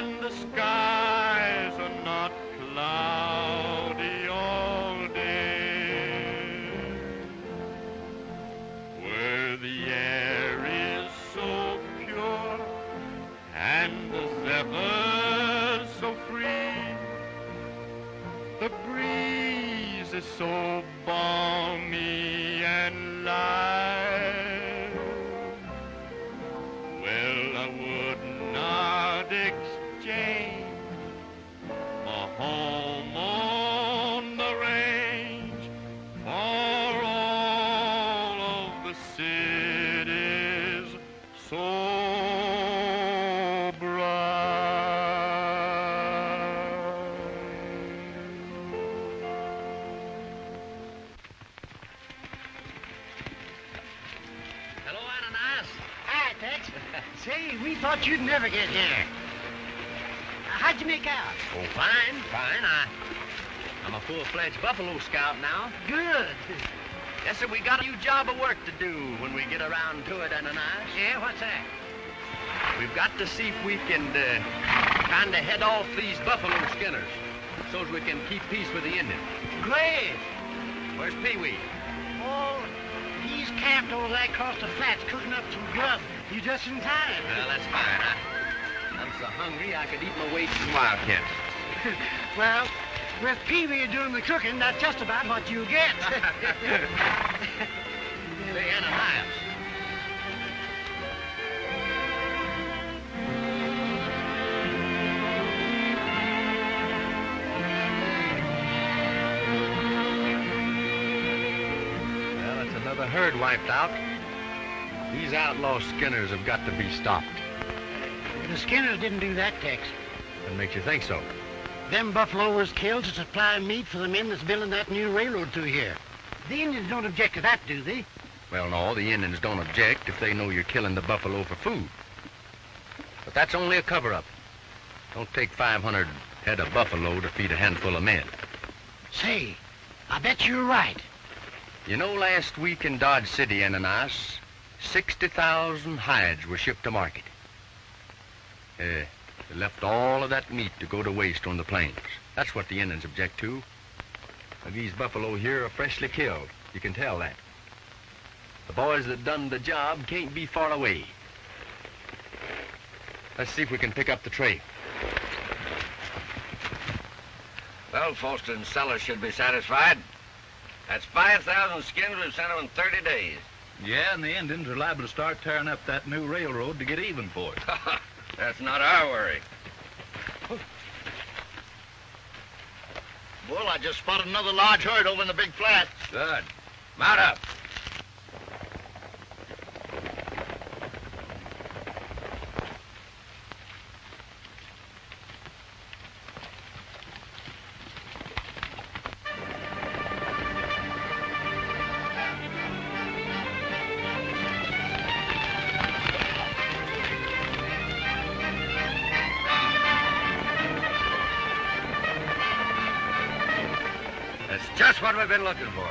and the skies are not cloudy all day, where the air is so pure and the zephyr so free, the breeze is so balmy and light. Well, I would not exchange a home on the range for all of the cities so Say, we thought you'd never get here. How'd you make out? Oh, fine, fine. I'm a full-fledged buffalo scout now. Good. Yes, sir, we got a new job of work to do when we get around to it, Ananias. Yeah, what's that? We've got to see if we can kind of head off these buffalo skinners so as we can keep peace with the Indians. Great. Where's Pee-wee? Oh, he's camped over there across the flats cooking up some grub. You just in time. Well, that's fine. I'm so hungry I could eat my weight in wildcats. Well, with Pee-wee doing the cooking, that's just about what you get. Say, Ananias. Well, that's another herd wiped out. These outlaw skinners have got to be stopped. The Skinners didn't do that, Tex. What makes you think so? Them buffalo was killed to supply meat for the men that's building that new railroad through here. The Indians don't object to that, do they? Well, no, the Indians don't object if they know you're killing the buffalo for food. But that's only a cover-up. Don't take 500 head of buffalo to feed a handful of men. Say, I bet you're right. You know, last week in Dodge City, Ananias, 60,000 hides were shipped to market. They left all of that meat to go to waste on the plains. That's what the Indians object to. These buffalo here are freshly killed. You can tell that. The boys that done the job can't be far away. Let's see if we can pick up the trail. Well, Foster and Sellers should be satisfied. That's 5,000 skins we've sent them in 30 days. Yeah, and the Indians are liable to start tearing up that new railroad to get even for it. That's not our worry. Bull, I just spotted another large herd over in the big flat. Good. Mount up. Just what we've been looking for.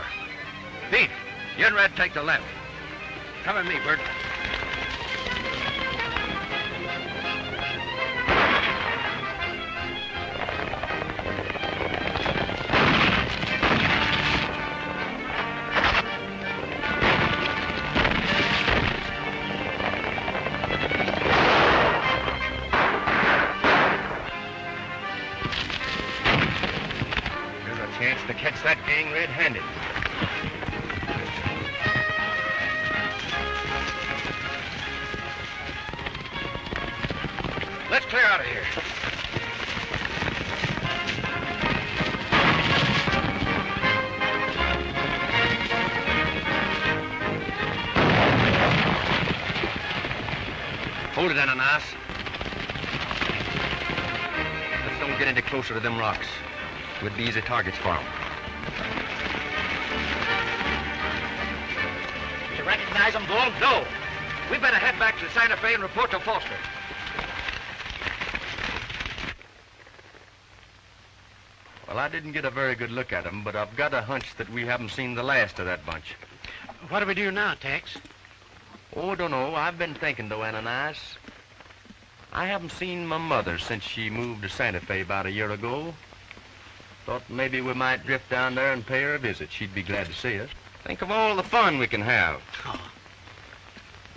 Pete, you and Red take the left. Come with me, Bert. To catch that gang red-handed. Let's clear out of here. Hold it, Ananias. Let's don't get any closer to them rocks. Would be easy targets for them. You recognize them, Bull? No. We better head back to Santa Fe and report to Foster. Well, I didn't get a very good look at them, but I've got a hunch that we haven't seen the last of that bunch. What do we do now, Tex? Oh, don't know. I've been thinking, though, Ananias. I haven't seen my mother since she moved to Santa Fe about a year ago. Thought maybe we might drift down there and pay her a visit. She'd be glad to see us. Think of all the fun we can have. Oh.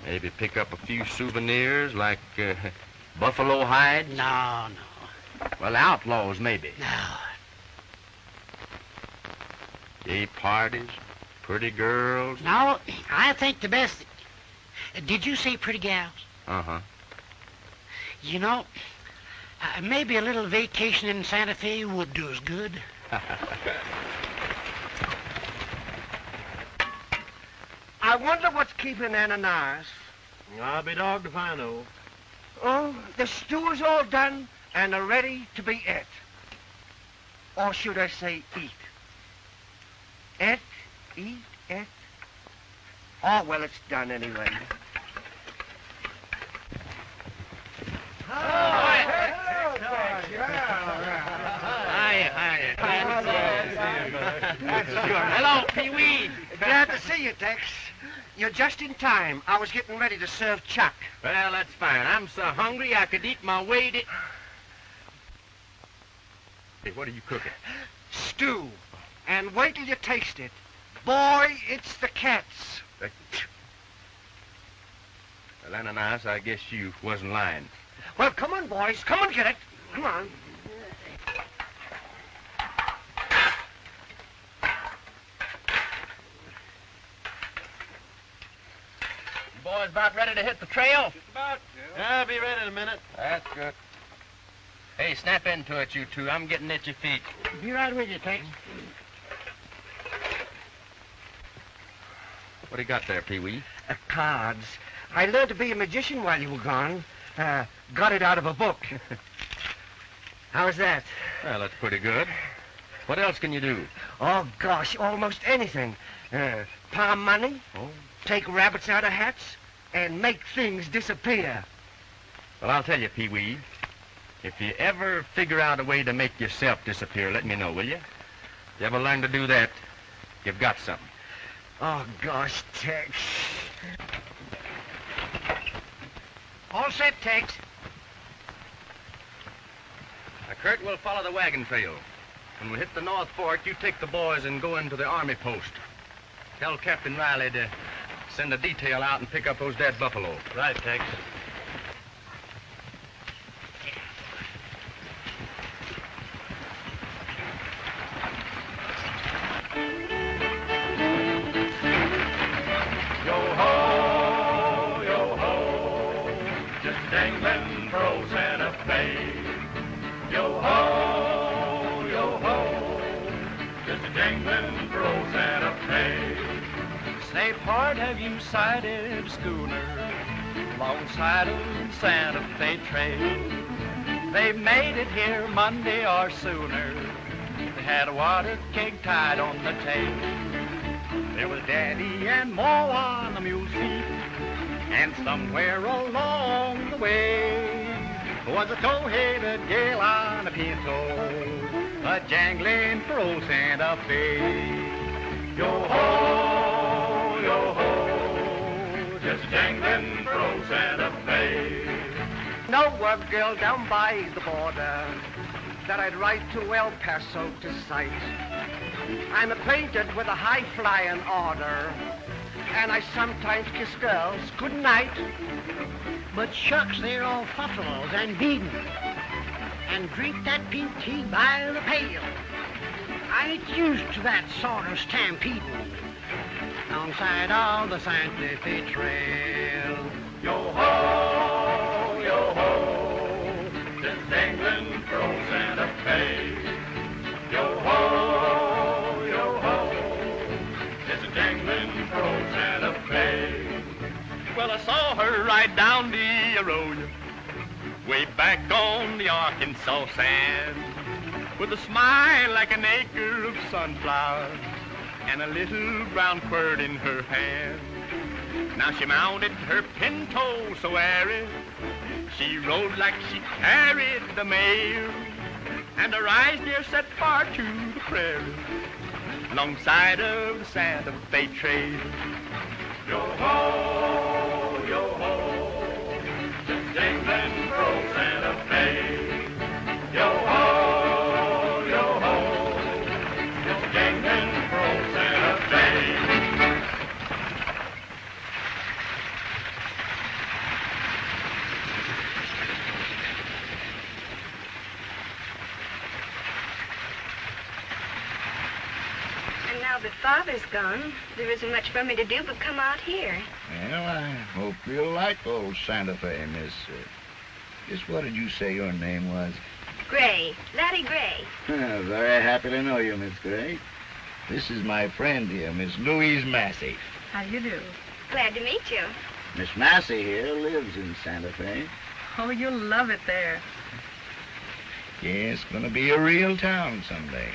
Maybe pick up a few souvenirs like buffalo hides. No. Well, outlaws, maybe. No. Gay parties, pretty girls. No, I think the best... Did you say pretty gals? Uh-huh. You know, maybe a little vacation in Santa Fe would do us good. I wonder what's keeping Ananias. I'll be dogged if I know. Oh, the stew's all done and are ready to be ate. Or should I say eat? Eat. Oh, well, it's done anyway. Hello, Pee-wee. Glad to see you, Tex. You're just in time. I was getting ready to serve Chuck. Well, that's fine. I'm so hungry I could eat my weight in... Hey, what are you cooking? Stew. And wait till you taste it. Boy, it's the cat's. Well, Ananias, I guess you wasn't lying. Well, come on, boys. Come and get it. Come on. Boys about ready to hit the trail? Just about. Yeah. I'll be ready in a minute. That's good. Hey, snap into it, you two. I'm getting itchy feet. Be right with you, Tex. What do you got there, Pee-wee? Cards. I learned to be a magician while you were gone. Got it out of a book. How's that? Well, that's pretty good. What else can you do? Oh, gosh, almost anything. Palm money, Oh. take rabbits out of hats, and make things disappear. Well, I'll tell you, Pee-wee. If you ever figure out a way to make yourself disappear, let me know, will you? If you ever learn to do that, you've got something. Oh, gosh, Tex. All set, Tex. Now, Kurt, we'll follow the wagon trail. When we hit the North Fork, you take the boys and go into the army post. Tell Captain Riley to send a detail out and pick up those dead buffalo. Right, Tex. Dangling froze in a fade. Yo ho, just a dangling froze in a fade. Say, pard, have you sighted a schooner alongside of Santa Fe Trail? They made it here Monday or sooner. They had a water keg tied on the tail. There was Daddy and Ma on the mule seat, and somewhere along the way was a tow-headed gal on a pinto, a jangling for Santa Fe. Yo-ho, just a jangling for Santa Fe. No work girl down by the border that I'd write to El Paso to cite. I'm acquainted with a high-flying order, and I sometimes kiss girls good night. But shucks, they're all buffaloes and beaten, and drink that pink tea by the pail. I ain't used to that sort of stampeding alongside of the Santa Fe Trail. Yo-ho, just dangling for Santa Fe. Yo-ho, just a dangling for Santa Fe. Well, I saw her ride down the arroyo, way back on the Arkansas sand, with a smile like an acre of sunflowers and a little brown quirt in her hand. Now she mounted her pinto so airy, she rode like she carried the mail, and her eyes near set far to the prairie, alongside of the Santa Fe Trail. Yo-ho, just dangling for Now that Father's gone, there isn't much for me to do but come out here. Well, I hope you'll like old Santa Fe, Miss... just what did you say your name was? Gray. Laddie Gray. Very happy to know you, Miss Gray. This is my friend here, Miss Louise Massey. How do you do? Glad to meet you. Miss Massey here lives in Santa Fe. Oh, you'll love it there. Yeah, it's gonna be a real town someday.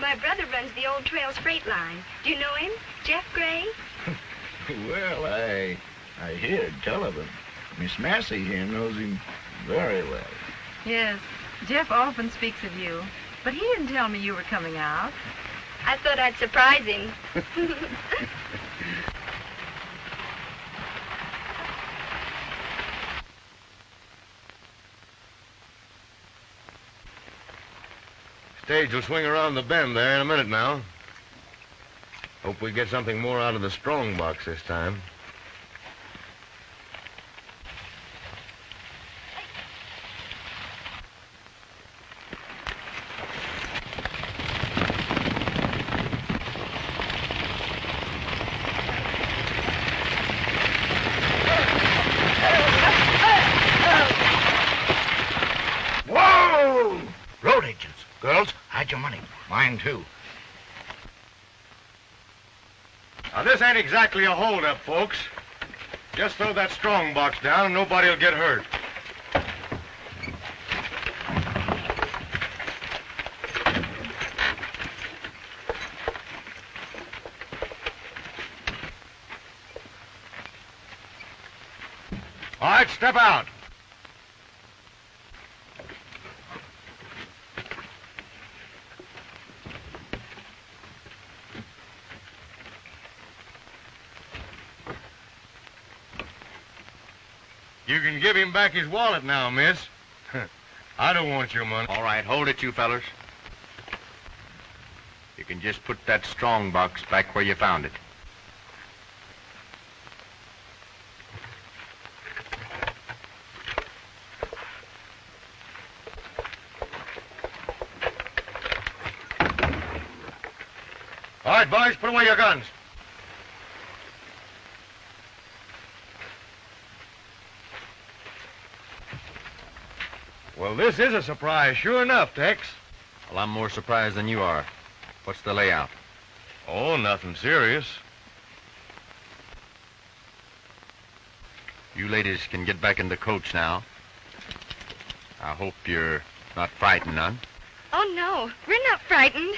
My brother runs the Old Trails freight line. Do you know him? Jeff Gray? Well, I hear tell of him. Miss Massey here knows him very well. Yes. Jeff often speaks of you, but he didn't tell me you were coming out. I thought I'd surprise him. Stage will swing around the bend there in a minute now. Hope we get something more out of the strong box this time. Whoa! Road agents. Girls, hide your money. Mine, too. Now, this ain't exactly a holdup, folks. Just throw that strong box down and nobody'll get hurt. All right, step out. You can give him back his wallet now, miss. I don't want your money. All right, hold it, you fellers. You can just put that strong box back where you found it. All right, boys, put away your guns. Well, this is a surprise, sure enough, Tex. Well, I'm more surprised than you are. What's the layout? Oh, nothing serious. You ladies can get back in the coach now. I hope you're not frightened none. Oh, no. We're not frightened.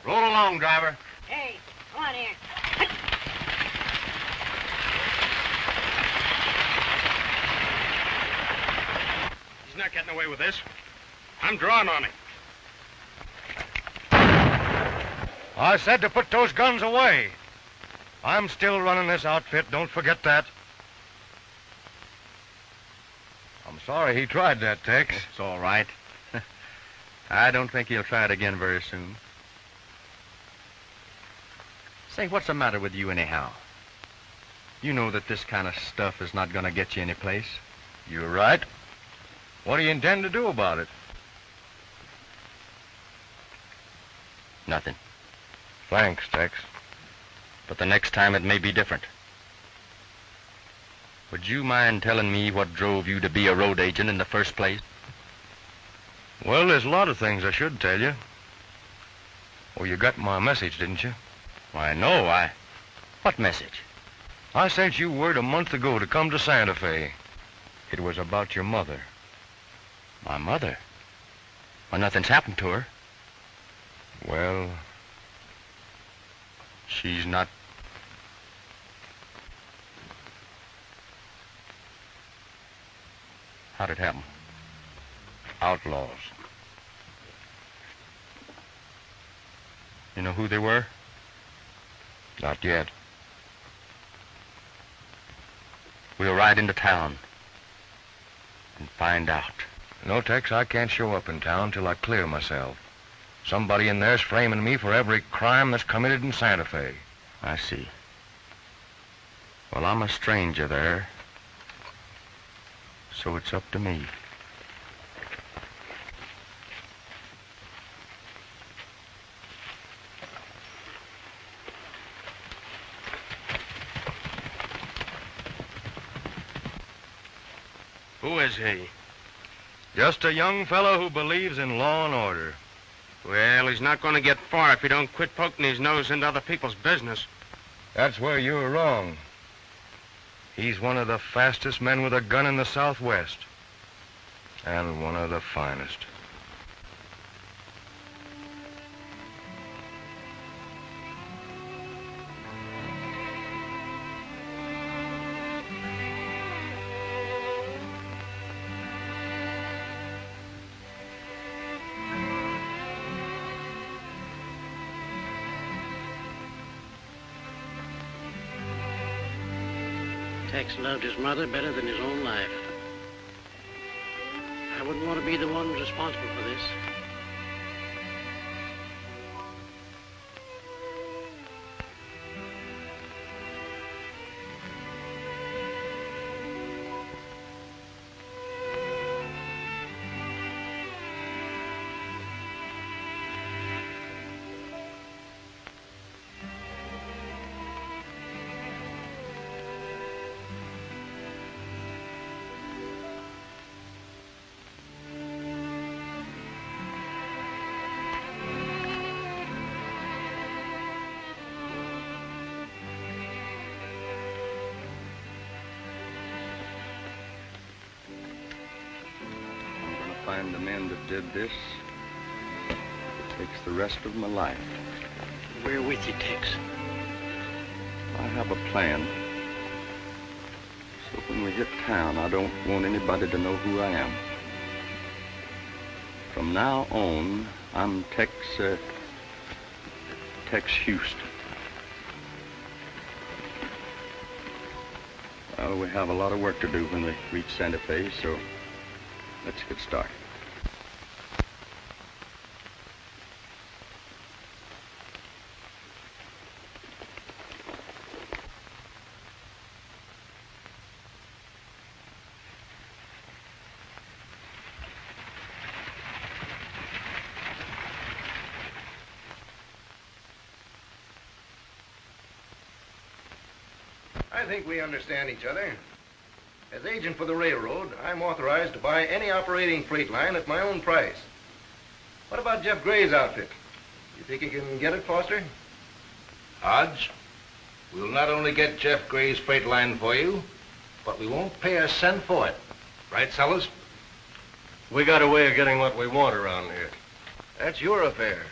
Roll along, driver. Hey, come on here. He's not getting away with this. I'm drawing on him. I said to put those guns away. I'm still running this outfit, don't forget that. I'm sorry he tried that, Tex. It's all right. I don't think he'll try it again very soon. Say, what's the matter with you anyhow? You know that this kind of stuff is not going to get you any place. You're right. What do you intend to do about it? Nothing. Thanks, Tex. But the next time it may be different. Would you mind telling me what drove you to be a road agent in the first place? Well, there's a lot of things I should tell you. Oh, you got my message, didn't you? Why, no, What message? I sent you word a month ago to come to Santa Fe. It was about your mother. My mother? Well, nothing's happened to her. Well, she's not... How'd it happen? Outlaws. You know who they were? Not yet. We'll ride into town and find out. No, Tex, I can't show up in town till I clear myself. Somebody in there's framing me for every crime that's committed in Santa Fe. I see. Well, I'm a stranger there, so it's up to me. Who is he? Just a young fellow who believes in law and order. Well, he's not going to get far if he don't quit poking his nose into other people's business. That's where you're wrong. He's one of the fastest men with a gun in the Southwest. And one of the finest. Tex loved his mother better than his own life. I wouldn't want to be the one responsible for this. Find the men that did this. It takes the rest of my life. We're with you, Tex. I have a plan. So when we hit town, I don't want anybody to know who I am. From now on, I'm Tex Houston. Well, we have a lot of work to do when we reach Santa Fe, so let's get started. I think we understand each other. As agent for the railroad, I'm authorized to buy any operating freight line at my own price. What about Jeff Gray's outfit? You think he can get it, Foster? Odds, we'll not only get Jeff Gray's freight line for you, but we won't pay a cent for it. Right, fellas? We got a way of getting what we want around here. That's your affair.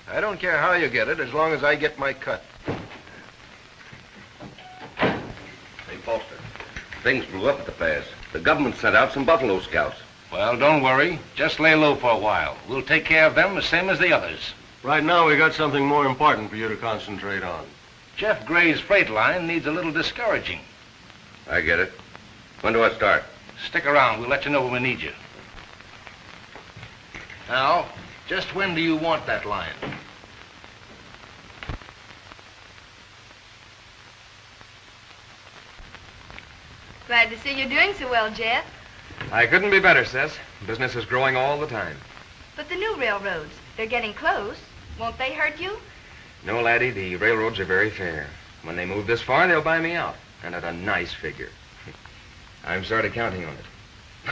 I don't care how you get it, as long as I get my cut. Hey, Foster, things blew up at the pass. The government sent out some buffalo scouts. Well, don't worry. Just lay low for a while. We'll take care of them the same as the others. Right now, we got something more important for you to concentrate on. Jeff Gray's freight line needs a little discouraging. I get it. When do I start? Stick around. We'll let you know when we need you. Now, just when do you want that line? Glad to see you're doing so well, Jeff. I couldn't be better, Sis. Business is growing all the time. But the new railroads, they're getting close. Won't they hurt you? No, laddie, the railroads are very fair. When they move this far, they'll buy me out, and at a nice figure. I'm started counting on it.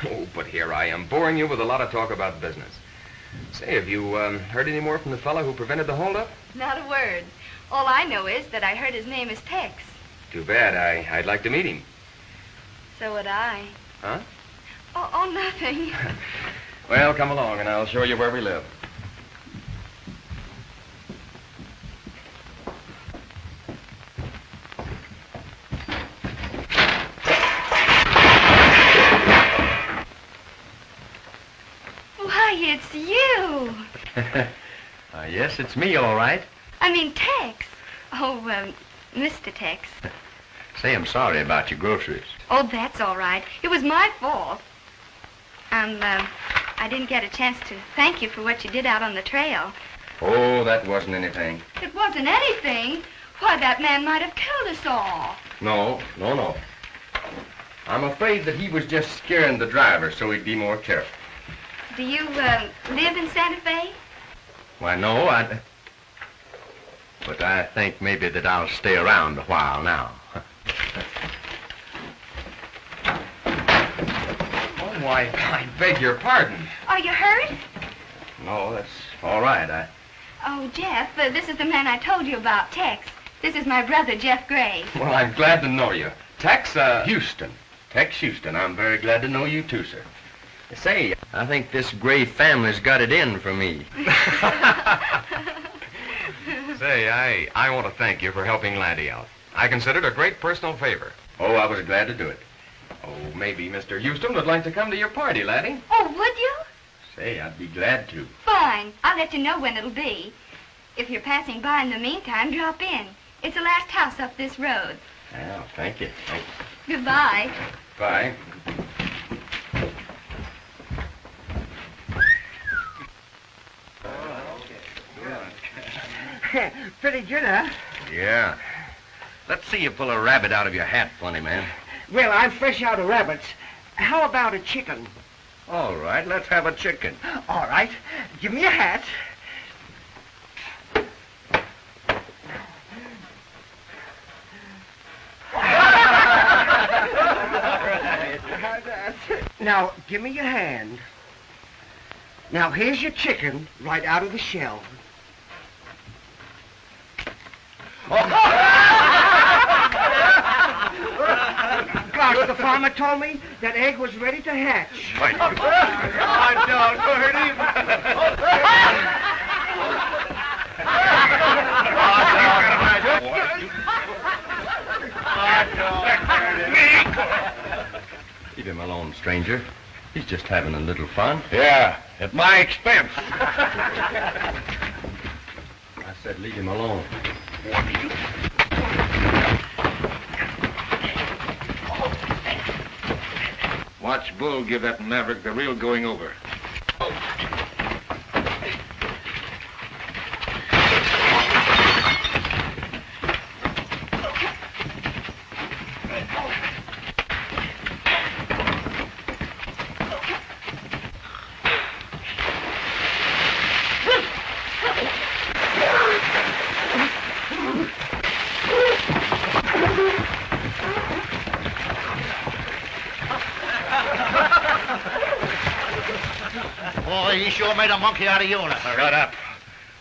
Oh, but here I am, boring you with a lot of talk about business. Say, have you heard any more from the fellow who prevented the holdup? Not a word. All I know is that I heard his name is Tex. Too bad. I'd like to meet him. So would I. Huh? Oh, nothing. Well, come along, and I'll show you where we live. Why, it's you. Yes, it's me, all right. I mean, Tex. Oh, Mr. Tex. Say, I'm sorry about your groceries. Oh, that's all right. It was my fault. And, I didn't get a chance to thank you for what you did out on the trail. Oh, that wasn't anything. It wasn't anything. Why, that man might have killed us all. No. I'm afraid that he was just scaring the driver so he'd be more careful. Do you live in Santa Fe? Why, no, but I think maybe that I'll stay around a while now. Oh, why, I beg your pardon. Are you hurt? No, that's all right. Oh, Jeff, this is the man I told you about, Tex. This is my brother, Jeff Gray. Well, I'm glad to know you. Tex, Houston. Tex Houston. I'm very glad to know you, too, sir. Say, I think this Gray family's got it in for me. Say, I want to thank you for helping Laddie out. I consider it a great personal favor. Oh, I was glad to do it. Oh, maybe Mr. Houston would like to come to your party, Laddie. Oh, would you? Say, I'd be glad to. Fine. I'll let you know when it'll be. If you're passing by in the meantime, drop in. It's the last house up this road. Well, thank you. Goodbye. Bye. Pretty good, huh? Yeah. Let's see you pull a rabbit out of your hat, funny man. Well, I'm fresh out of rabbits. How about a chicken? All right, let's have a chicken. All right. Give me a hat. Now, give me your hand. Now, here's your chicken right out of the shell. Gosh, the farmer told me that egg was ready to hatch. Right. Don't hurt him. Leave him alone, stranger. He's just having a little fun. Yeah, at my expense. I said leave him alone. Watch Bull give that maverick the real going over. Boy, you sure made a monkey out of you in a hurry. Shut up.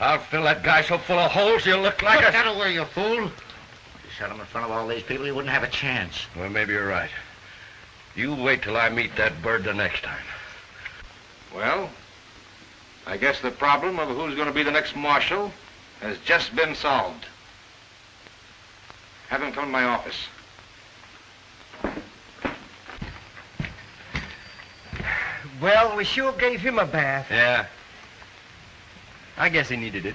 I'll fill that guy so full of holes he'll look like Put a... that away, you fool. If you shot him in front of all these people, he wouldn't have a chance. Well, maybe you're right. You wait till I meet that bird the next time. Well, I guess the problem of who's going to be the next marshal has just been solved. Have him come to my office. Well, we sure gave him a bath. Yeah. I guess he needed it.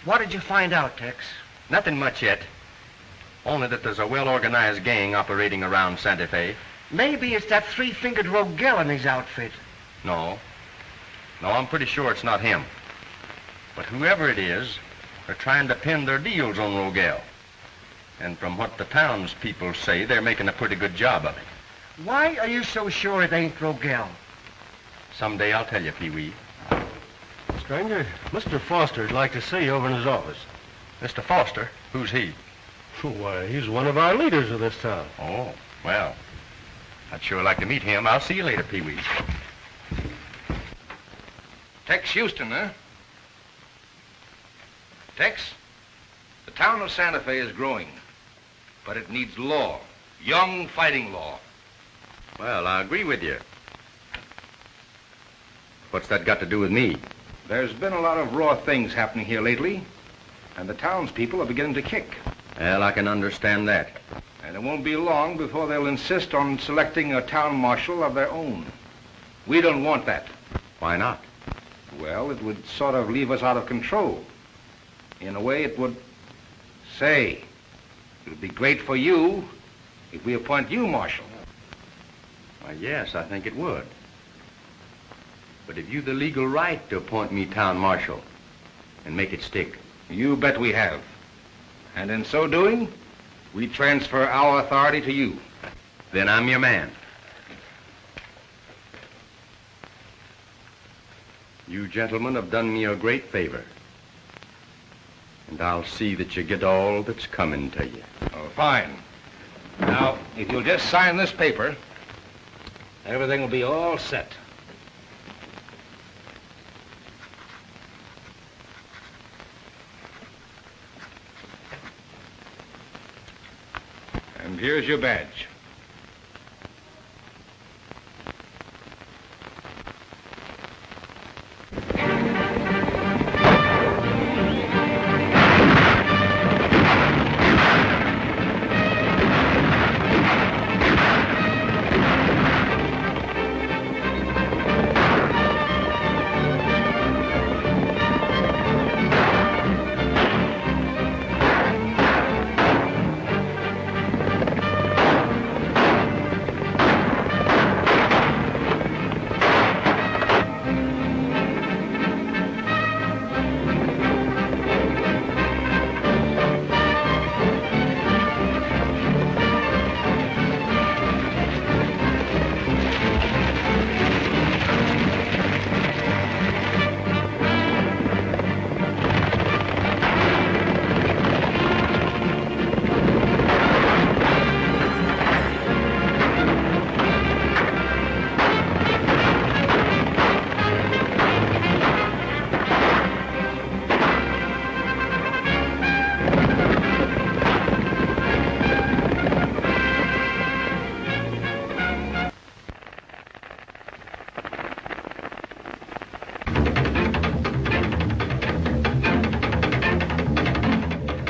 What did you find out, Tex? Nothing much yet. Only that there's a well-organized gang operating around Santa Fe. Maybe it's that three-fingered Rogel in his outfit. No, I'm pretty sure it's not him. But whoever it is, they're trying to pin their deals on Rogel. And from what the townspeople say, they're making a pretty good job of it. Why are you so sure it ain't Rogel? Someday I'll tell you, Pee-wee. Stranger, Mr. Foster'd like to see you over in his office. Mr. Foster? Who's he? Why, he's one of our leaders of this town. Oh, well, I'd sure like to meet him. I'll see you later, Pee-wee. Tex Houston, huh? Tex, the town of Santa Fe is growing, but it needs law, young fighting law. Well, I agree with you. What's that got to do with me? There's been a lot of raw things happening here lately, and the townspeople are beginning to kick. Well, I can understand that. And it won't be long before they'll insist on selecting a town marshal of their own. We don't want that. Why not? Well, it would sort of leave us out of control. In a way, it would... Say, it would be great for you if we appoint you marshal. Why, yes, I think it would. But have you the legal right to appoint me town marshal and make it stick? You bet we have. And in so doing, we transfer our authority to you. Then I'm your man. You gentlemen have done me a great favor. And I'll see that you get all that's coming to you. Oh, fine. Now, if you'll just sign this paper, everything will be all set. And here's your badge.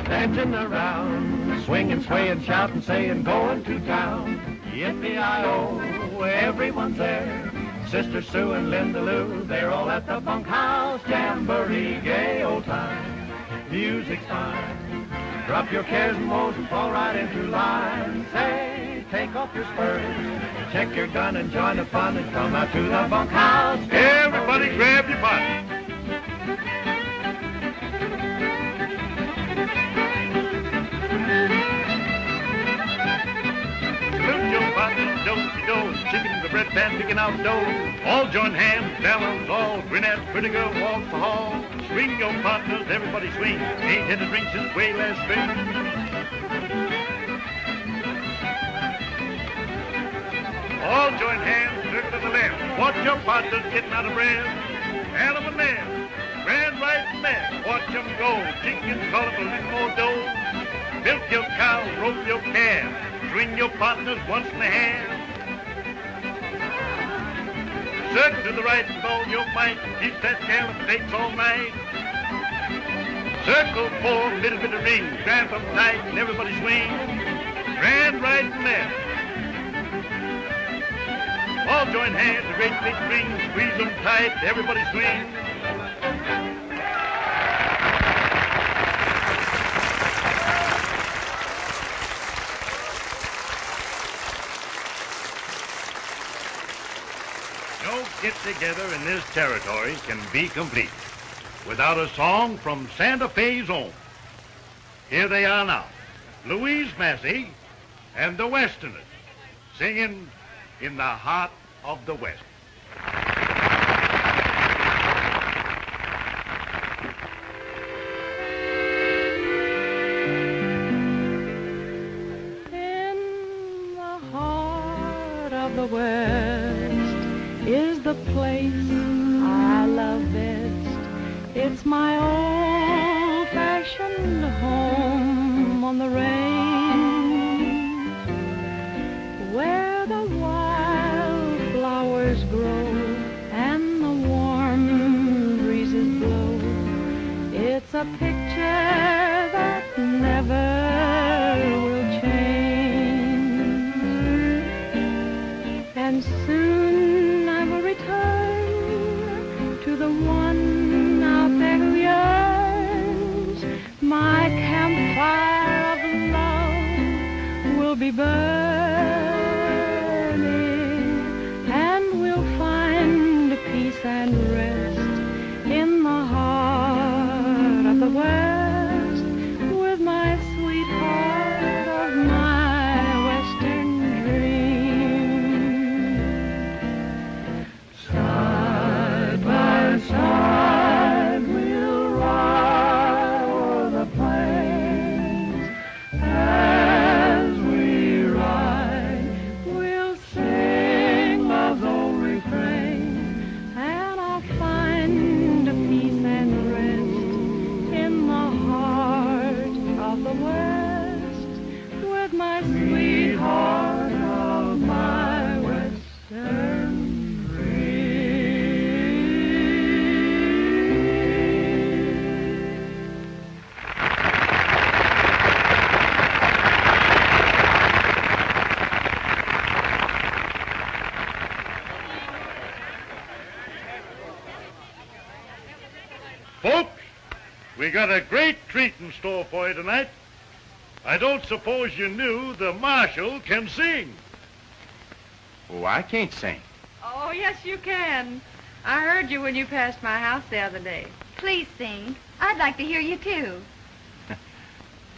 Dancing around, swinging, swaying, shouting, saying, going to town. Yippee-I-O, everyone's there. Sister Sue and Linda Lou, they're all at the bunkhouse jamboree, gay old time. Music's fine. Drop your cares and woes and fall right into line. Say, take off your spurs, check your gun and join the fun and come out to the bunkhouse. Everybody grab your pot. Chicken, the bread pan, picking out dough. All join hands, balance all. Brunette, pretty girl, walks the hall. Swing your partners, everybody swing. Ain't had a drink since way last spring. All join hands, turn to the left. Watch your partners getting out of breath. Animal man, grand rising man. Watch them go. Chicken, call up a little more dough. Milk your cow, roll your calf. Swing your partners once in the hand. Circle to the right with all your might. Keep that gallop takes all night. Circle four, little bit of ring. Grab them tight and everybody swing. Grand right and left. All join hands, a great big ring. Squeeze them tight, everybody swing. No get-together in this territory can be complete without a song from Santa Fe's own. Here they are now, Louise Massey and the Westerners, singing In the Heart of the West. In the heart of the West is the place I love best. It's my old-fashioned home on the range, where the wild flowers grow and the warm breezes blow. It's a picture that never will change, and soon I will return to the one out there who yearns. My campfire of love will be burning, and we'll find peace and rest in the heart of the West with my sweet Folks, we got a great treat in store for you tonight. I don't suppose you knew the marshal can sing. Oh, I can't sing. Oh, yes, you can. I heard you when you passed my house the other day. Please sing. I'd like to hear you, too.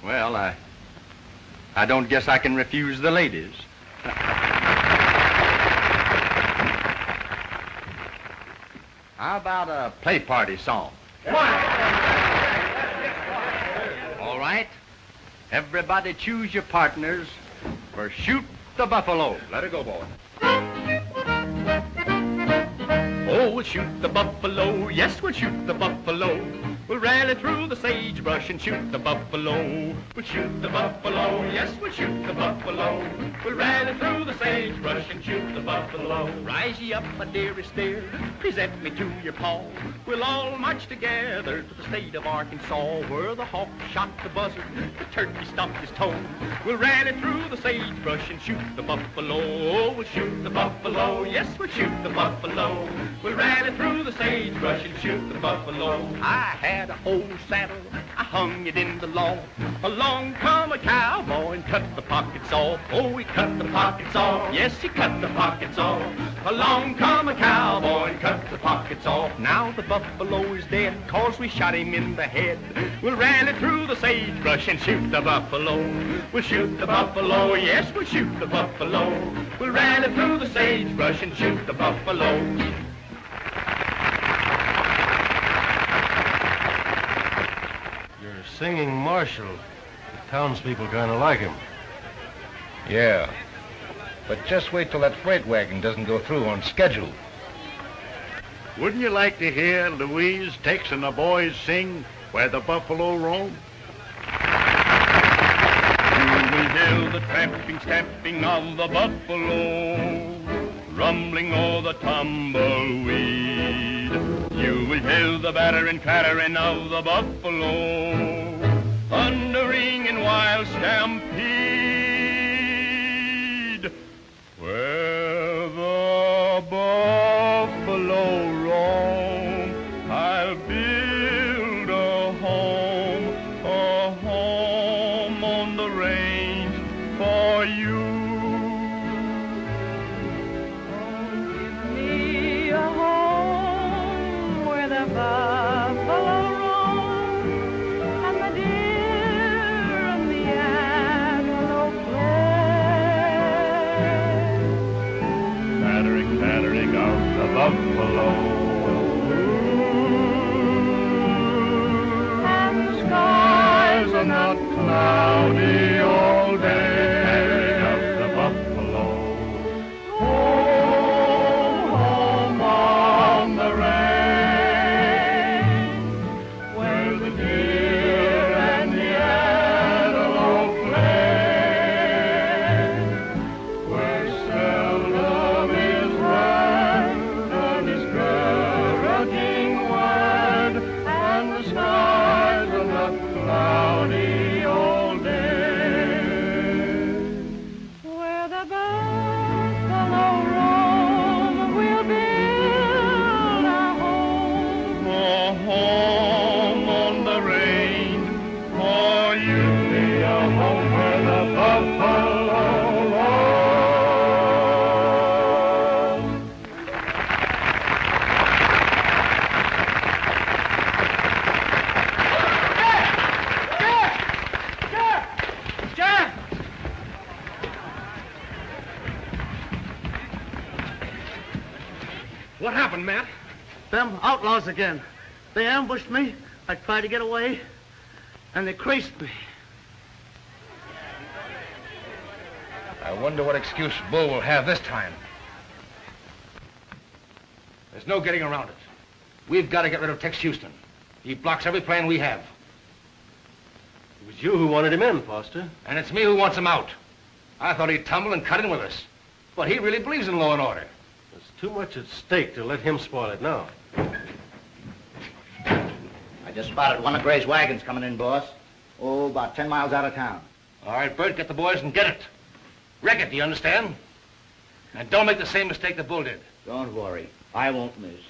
Well, I don't guess I can refuse the ladies. How about a play party song? All right. Everybody choose your partners for Shoot the Buffalo. Let it go, boy. Oh, we'll shoot the buffalo, yes, we'll shoot the buffalo. We'll rally through the sagebrush and shoot the buffalo. We'll shoot the buffalo, yes, we'll shoot the buffalo. We'll rally through the sagebrush and shoot the buffalo. Rise ye up, my dearest dear, present me to your paw. We'll all march together to the state of Arkansas, where the hawk shot the buzzard, the turkey stomped his toe. We'll rally through the sagebrush and shoot the buffalo. We'll shoot the buffalo, yes, we'll shoot the buffalo. We'll rally through the sagebrush and shoot the buffalo. I had an old saddle, I hung it in the lawn. Along come a cowboy and cut the pockets off. Oh, he cut the pockets off, yes, he cut the pockets off. Along come a cowboy and cut the pockets off. Now the buffalo is dead, 'cause we shot him in the head. We'll rally through the sagebrush and shoot the buffalo. We'll shoot the buffalo, yes, we'll shoot the buffalo. We'll rally through the sagebrush and shoot the buffalo. Singing Marshal. The townspeople kind of like him. Yeah. But just wait till that freight wagon doesn't go through on schedule. Wouldn't you like to hear Louise, Tex, and the boys sing Where the Buffalo Roam? You will hear the tramping, stamping of the buffalo, rumbling o'er the tumbleweed. You will hear the battering, clattering of the buffalo, thundering in wild stampede. Where the buffalo roam, I'll build a home on the range for you. Oh, give me a home where the buffalo roam, and the deer and the antelope play. Clattering, clattering of the buffalo. And the skies are not cloudy all day. Clattering of the buffalo. Home, home on the range, where the deer and the antelope play, where seldom is heard the discouraging word, and the skies are not cloudy all day. Where the buffalo roam, we'll build a home. A home on the range for you. Be a home where the buffalo roam. Jeff! What happened, Matt? Them outlaws again. They ambushed me. I tried to get away, and they creased me. I wonder what excuse Bull will have this time. There's no getting around it. We've got to get rid of Tex Houston. He blocks every plan we have. It was you who wanted him in, Foster. And it's me who wants him out. I thought he'd tumble and cut in with us. But he really believes in law and order. There's too much at stake to let him spoil it now. I just spotted one of Gray's wagons coming in, boss. Oh, about 10 miles out of town. All right, Bert, get the boys and get it. Wreck it, do you understand? And don't make the same mistake that Bull did. Don't worry. I won't miss.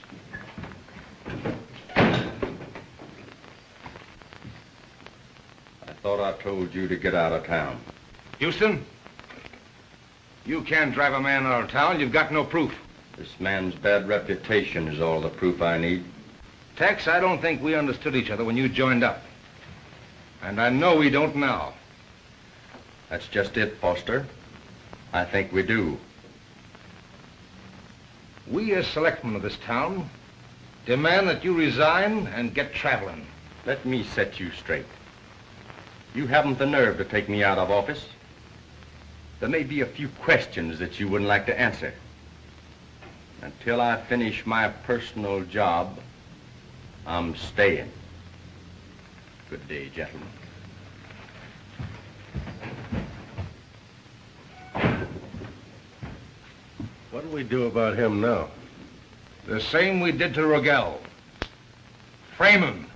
thought I told you to get out of town. Houston, you can't drive a man out of town. You've got no proof. This man's bad reputation is all the proof I need. Tex, I don't think we understood each other when you joined up. And I know we don't now. That's just it, Foster. I think we do. We, as selectmen of this town, demand that you resign and get traveling. Let me set you straight. You haven't the nerve to take me out of office. There may be a few questions that you wouldn't like to answer. Until I finish my personal job, I'm staying. Good day, gentlemen. What do we do about him now? The same we did to Rogel. Frame him.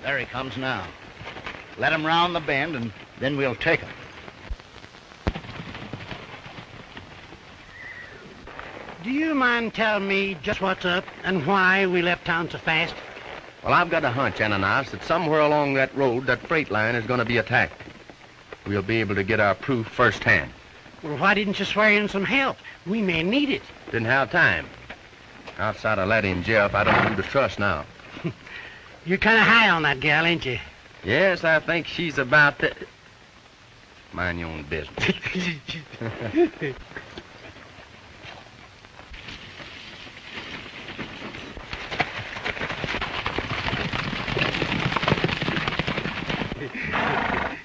There he comes now. Let him round the bend, and then we'll take him. Do you mind telling me just what's up and why we left town so fast? Well, I've got a hunch, Ananias, that somewhere along that road, that freight line is going to be attacked. We'll be able to get our proof firsthand. Well, why didn't you swear in some help? We may need it. Didn't have time. Outside of Letty and Jeff, I don't know who to trust now. You're kind of high on that gal, ain't you? Yes, I think she's about to... Mind your own business.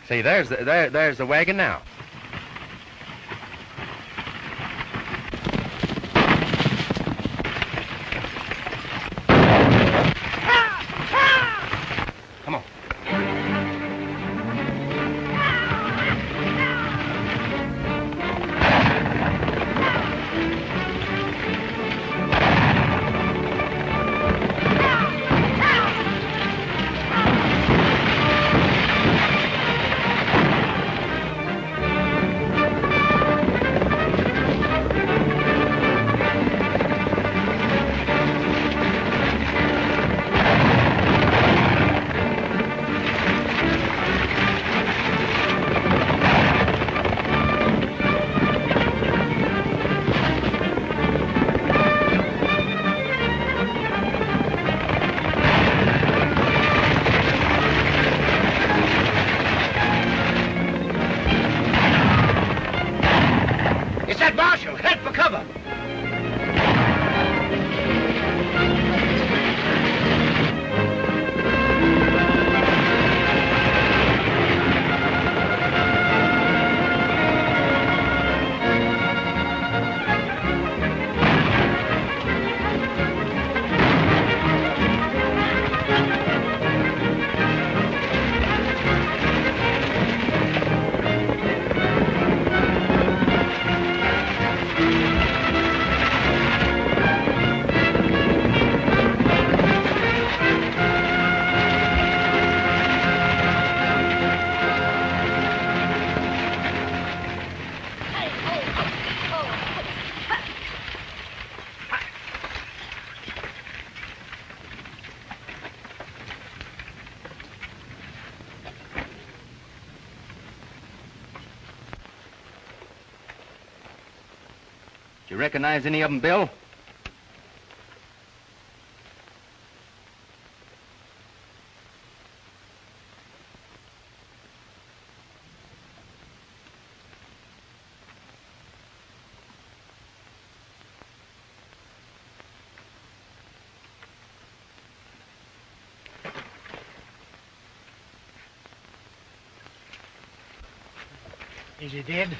See, there's the wagon now. You recognize any of them, Bill? Is he dead?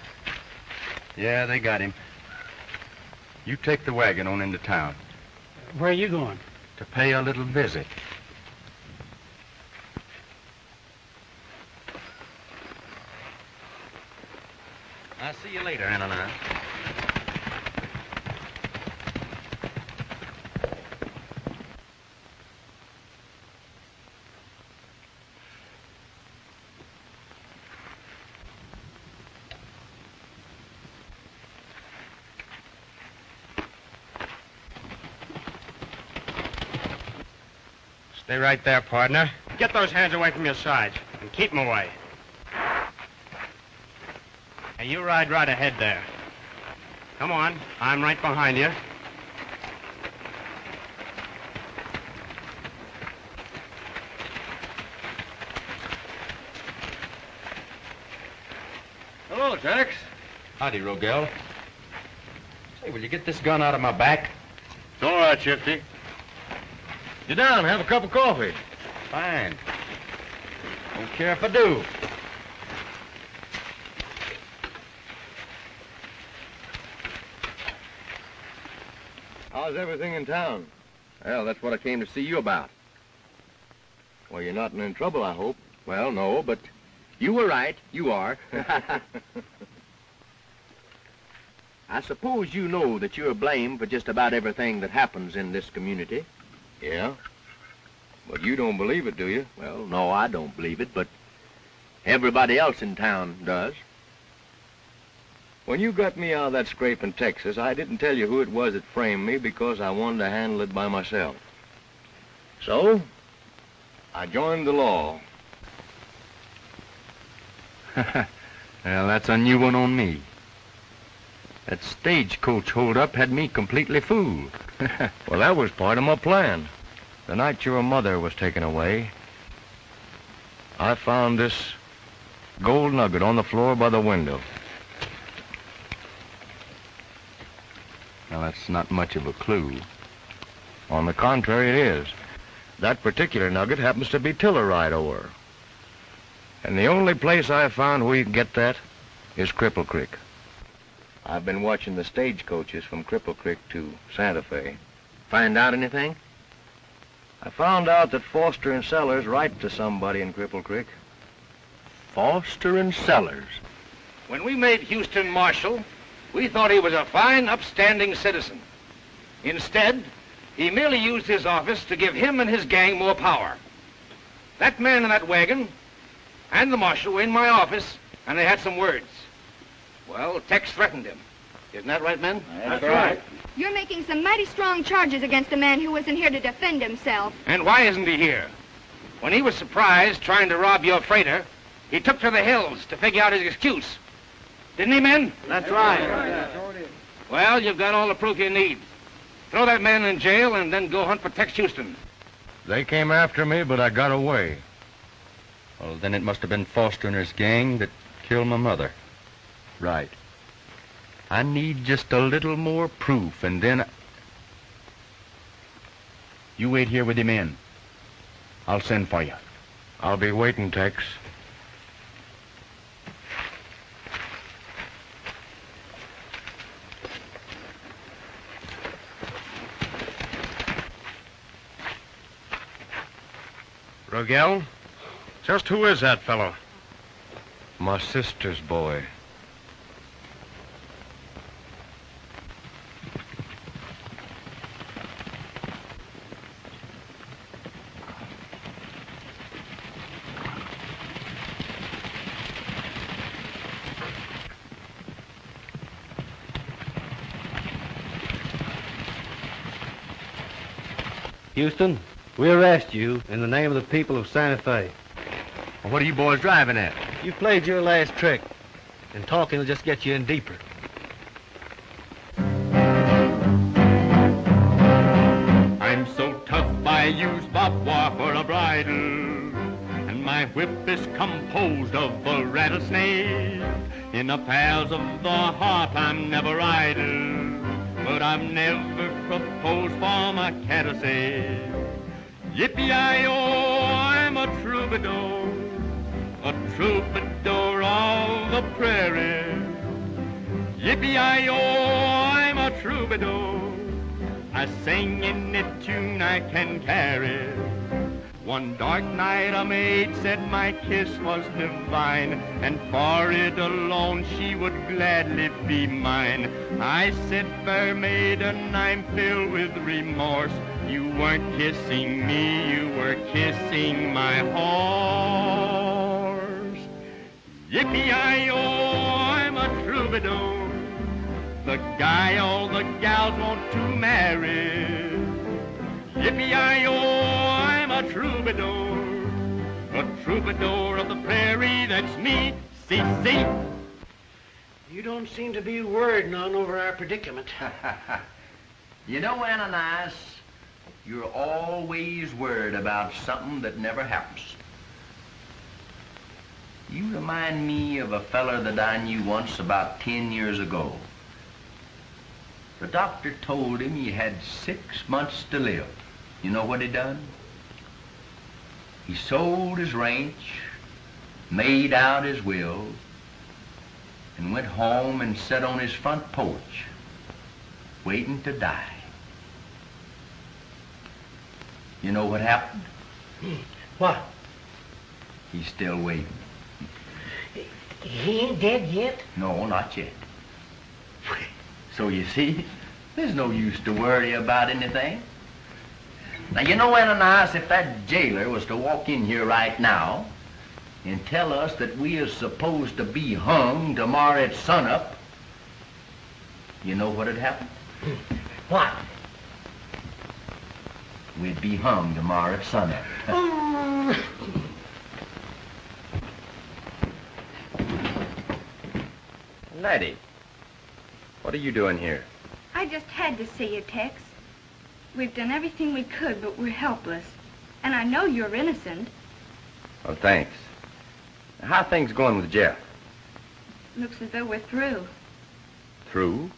Yeah, they got him. You take the wagon on into town. Where are you going? To pay a little visit. I'll see you later, Ananias. Stay right there, partner. Get those hands away from your sides and keep them away. Hey, you ride right ahead there. Come on, I'm right behind you. Hello, Tex. Howdy, Rogel. Say, will you get this gun out of my back? It's all right, Shifty. Sit down, have a cup of coffee. Fine. Don't care if I do. How's everything in town? Well, that's what I came to see you about. Well, you're not in trouble, I hope. Well, no, but you were right. You are. I suppose you know that you're blamed for just about everything that happens in this community. Yeah? But you don't believe it, do you? Well, no, I don't believe it, but everybody else in town does. When you got me out of that scrape in Texas, I didn't tell you who it was that framed me because I wanted to handle it by myself. So, I joined the law. Well, that's a new one on me. That stagecoach holdup had me completely fooled. Well, that was part of my plan. The night your mother was taken away, I found this gold nugget on the floor by the window. Now, that's not much of a clue. On the contrary, it is. That particular nugget happens to be Tilleride ore. And the only place I found where you can get that is Cripple Creek. I've been watching the stagecoaches from Cripple Creek to Santa Fe. Find out anything? I found out that Foster and Sellers write to somebody in Cripple Creek. Foster and Sellers? When we made Houston marshal, we thought he was a fine, upstanding citizen. Instead, he merely used his office to give him and his gang more power. That man in that wagon and the marshal were in my office, and they had some words. Well, Tex threatened him. Isn't that right, men? That's right. You're making some mighty strong charges against a man who wasn't here to defend himself. And why isn't he here? When he was surprised trying to rob your freighter, he took to the hills to figure out his excuse. Didn't he, men? That's right. Well, you've got all the proof you need. Throw that man in jail and then go hunt for Tex Houston. They came after me, but I got away. Well, then it must have been Foster and his gang that killed my mother. Right. I need just a little more proof, and then... You wait here with the men. I'll send for you. I'll be waiting, Tex. Rogel, just who is that fellow? My sister's boy. Houston, we arrest you in the name of the people of Santa Fe. Well, what are you boys driving at? You played your last trick, and talking will just get you in deeper. I'm so tough I use barbed wire for a bridle, and my whip is composed of a rattlesnake. In the paths of the heart I'm never idle, but I've never proposed for my cattle sake. Yippee-I-O, I'm a troubadour of the prairie. Yippee-I-O, I'm a troubadour. I sing any tune I can carry. One dark night a maid said my kiss was divine, and for it alone she would gladly be mine. I said, fair maiden, I'm filled with remorse. You weren't kissing me, you were kissing my horse. Yippee-I-O, I'm a troubadour, the guy all the gals want to marry. Yippee-I-O, I'm a troubadour of the prairie, that's me, see. You don't seem to be worried none over our predicament. You know, Ananias, you're always worried about something that never happens. You remind me of a feller that I knew once about 10 years ago. The doctor told him he had 6 months to live. You know what he done? He sold his ranch, made out his will, and went home and sat on his front porch, waiting to die. You know what happened? What? He's still waiting. He ain't dead yet? No, not yet. So you see, there's no use to worry about anything. Now, you know, Ananias, if that jailer was to walk in here right now and tell us that we are supposed to be hung tomorrow at sunup, you know what'd happen? What? We'd be hung tomorrow at sunup. Laddie, what are you doing here? I just had to see you, Tex. We've done everything we could, but we're helpless. And I know you're innocent. Well, thanks. How are things going with Jeff? Looks as though we're through. Through?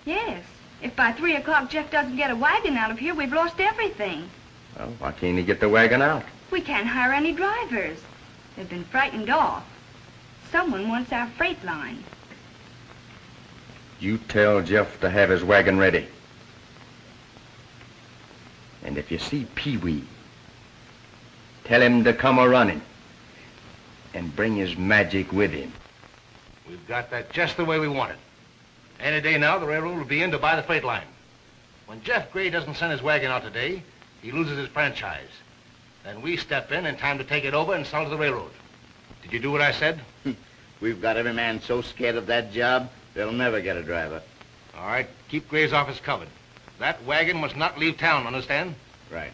Yes. If by 3 o'clock Jeff doesn't get a wagon out of here, we've lost everything. Well, why can't he get the wagon out? We can't hire any drivers. They've been frightened off. Someone wants our freight line. You tell Jeff to have his wagon ready. And if you see Pee-wee, tell him to come a-running and bring his magic with him. We've got that just the way we want it. Any day now, the railroad will be in to buy the freight line. When Jeff Gray doesn't send his wagon out today, he loses his franchise. Then we step in time to take it over and sell it to the railroad. Did you do what I said? We've got every man so scared of that job, they'll never get a driver. All right, keep Gray's office covered. That wagon must not leave town, understand? Right.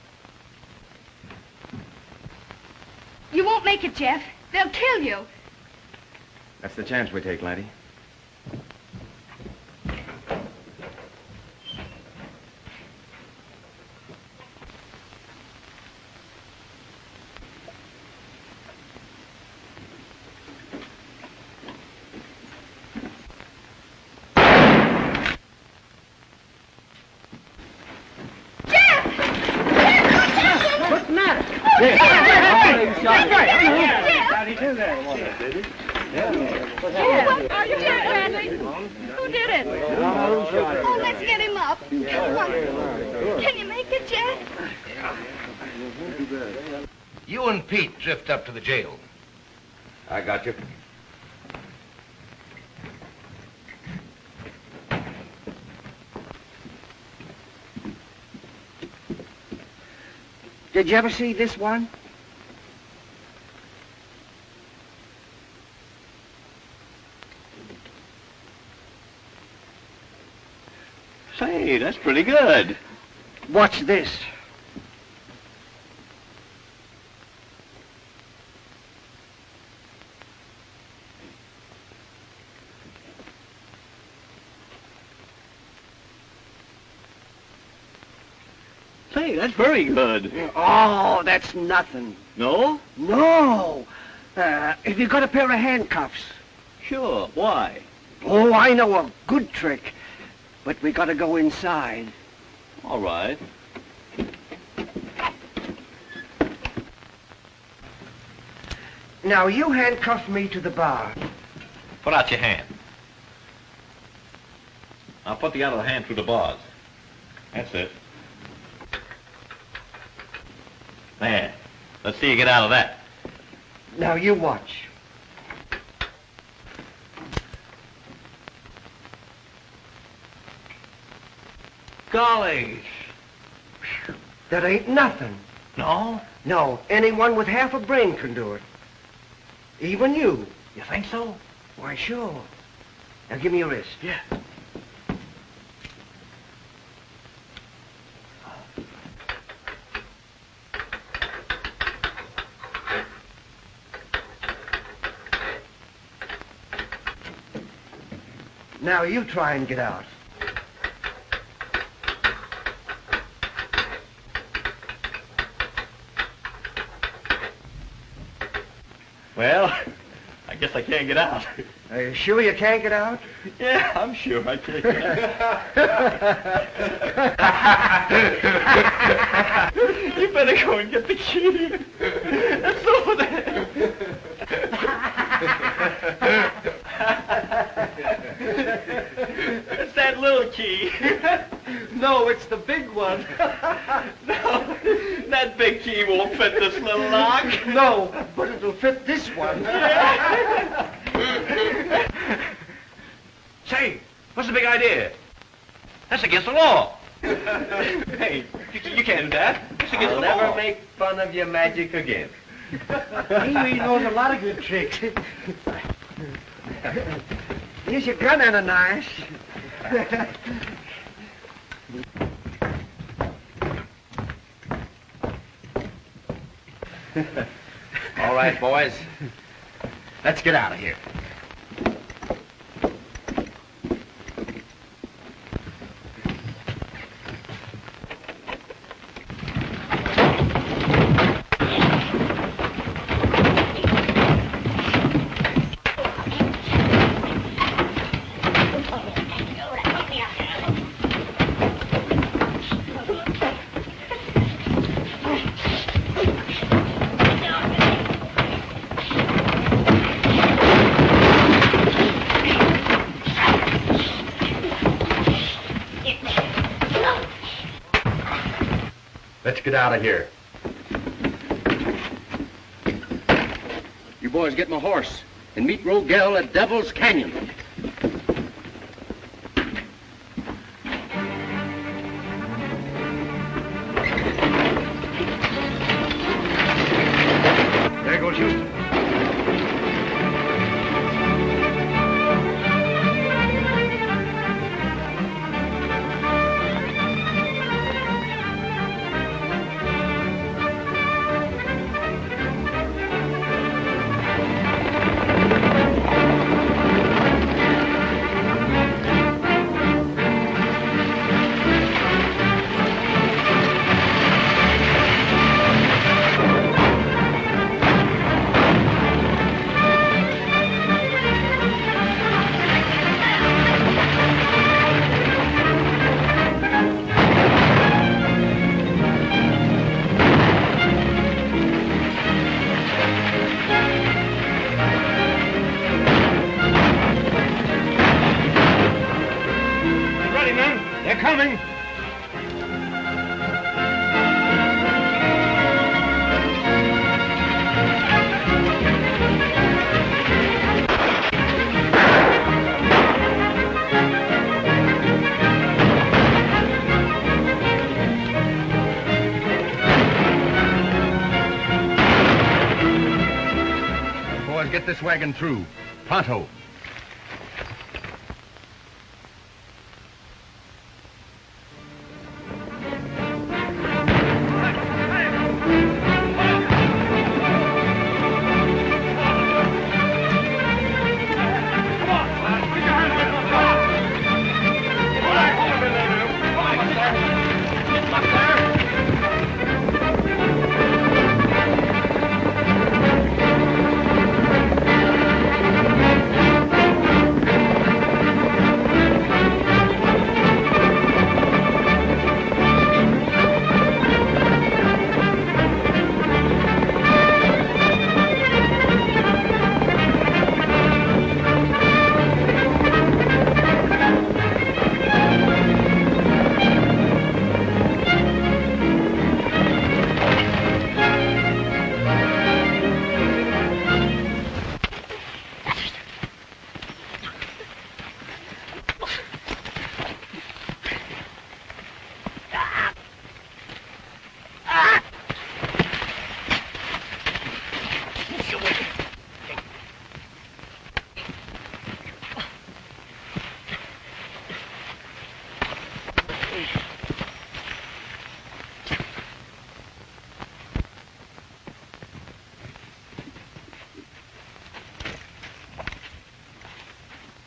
You won't make it, Jeff. They'll kill you. That's the chance we take, laddie. Drift up to the jail. I got you. Did you ever see this one? Say, that's pretty good. Watch this. Say, that's very good. Oh, that's nothing. No? No. Have you got a pair of handcuffs? Sure. Why? Oh, I know a good trick. But we gotta go inside. All right. Now, you handcuff me to the bar. Put out your hand. I'll put the other hand through the bars. That's it. There. Let's see you get out of that. Now, you watch. Golly. That ain't nothing. No? No, anyone with half a brain can do it. Even you. You think so? Why, sure. Now, give me your wrist. Yeah. Now, you try and get out. Well, I guess I can't get out. Are you sure you can't get out? Yeah, I'm sure I can't get out. You better go and get the key. It's over there. It's that little key. No, it's the big one. No, that big key won't fit this little lock. No, but it'll fit this one. Say, what's the big idea? That's against the law. Hey, you can't do that. It's against the law. I'll never make fun of your magic again. He knows a lot of good tricks. Here's your gun, Ananias. All right, boys. Let's get out of here. Let's get out of here. You boys get my horse and meet Rogel at Devil's Canyon. There goes Houston. Get this wagon through. Pronto.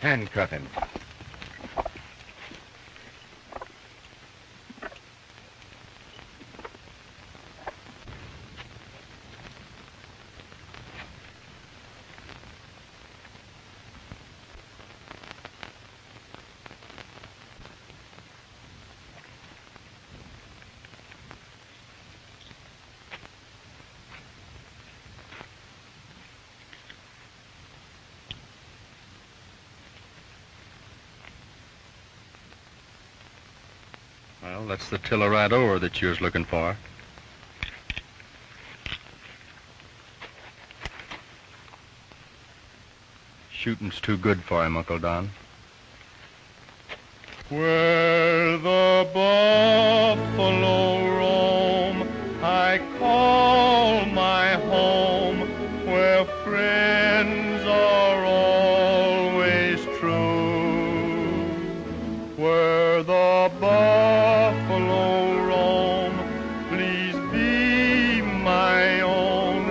Handcuff him. Well, that's the tiller right over that you was looking for. Shooting's too good for him, Uncle Don. Where the buffalo roam, I call my home, where friends are always true. Where the buffalo roam, please be my own,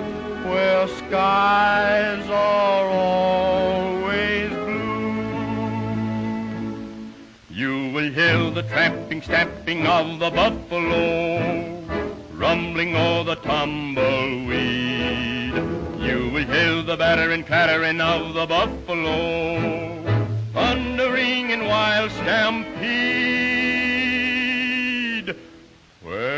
where skies are always blue. You will hear the tramping, stamping of the buffalo, rumbling o'er the tumbleweed. You will hear the battering, clattering of the buffalo, thundering in wild stampede. Where